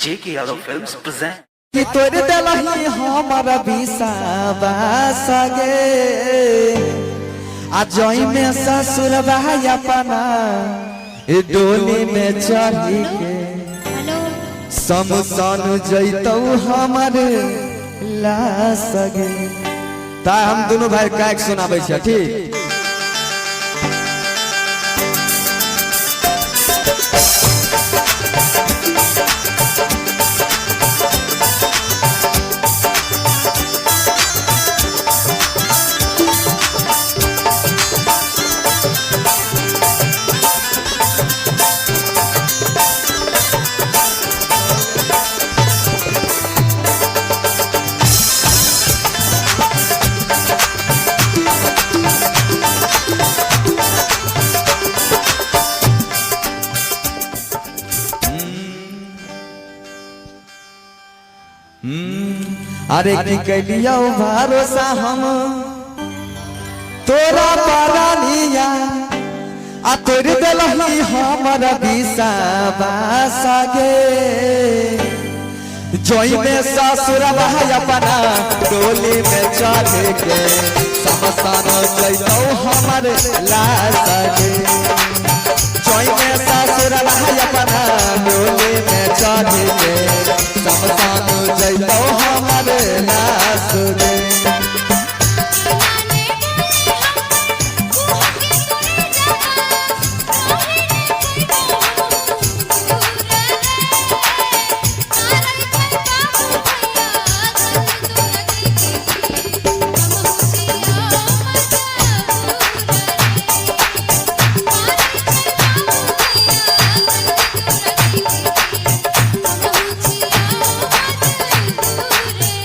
JK Yadav Films present कि तोर दलही हमारा विश्वास गे आ जई में ससुर भाई अपना डोली में चढ़ी के समसन जैतौ हमर लाश गे। ता हम दोनों भाई काक सुनाबै छ ठीक। अरे की कलियो भरोसा हम तोरा पारानिया आ तोर दलही हमर विश्वास गे जोई में ससुर भाई अपना डोली में चढ़ के समसान जैतौ हमर लाश गे। जोई में ससुर भाई अपना डोली में